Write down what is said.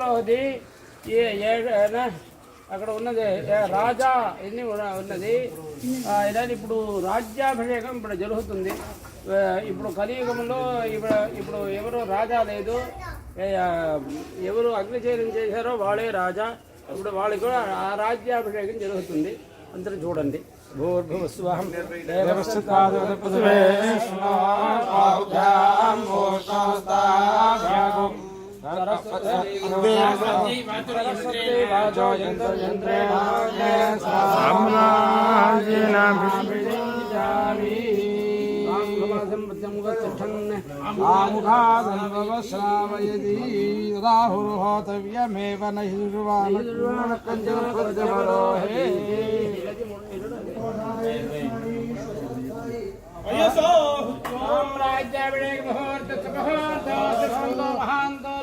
రెండవది అక్కడ ఉన్నది రాజా ఎన్ని ఉన్నది ఇలాంటి ఇప్పుడు రాజ్యాభిషేకం ఇప్పుడు జరుగుతుంది. ఇప్పుడు కలియుగంలో ఇప్పుడు ఎవరు రాజా లేదు, ఎవరు అగ్నిచర్యం చేశారో వాళ్ళే రాజా. ఇప్పుడు వాళ్ళకి కూడా ఆ రాజ్యాభిషేకం జరుగుతుంది. అందరూ చూడండి. భూర్భువస్వహం ఆముఖాదన్వశ్రావయతి రాహుర్హోతవ్యమేవ నహిర్వాణకరోహే అయ్యో రాజ్యాభిషేక ముహూర్త ముహూర్త మహాంతో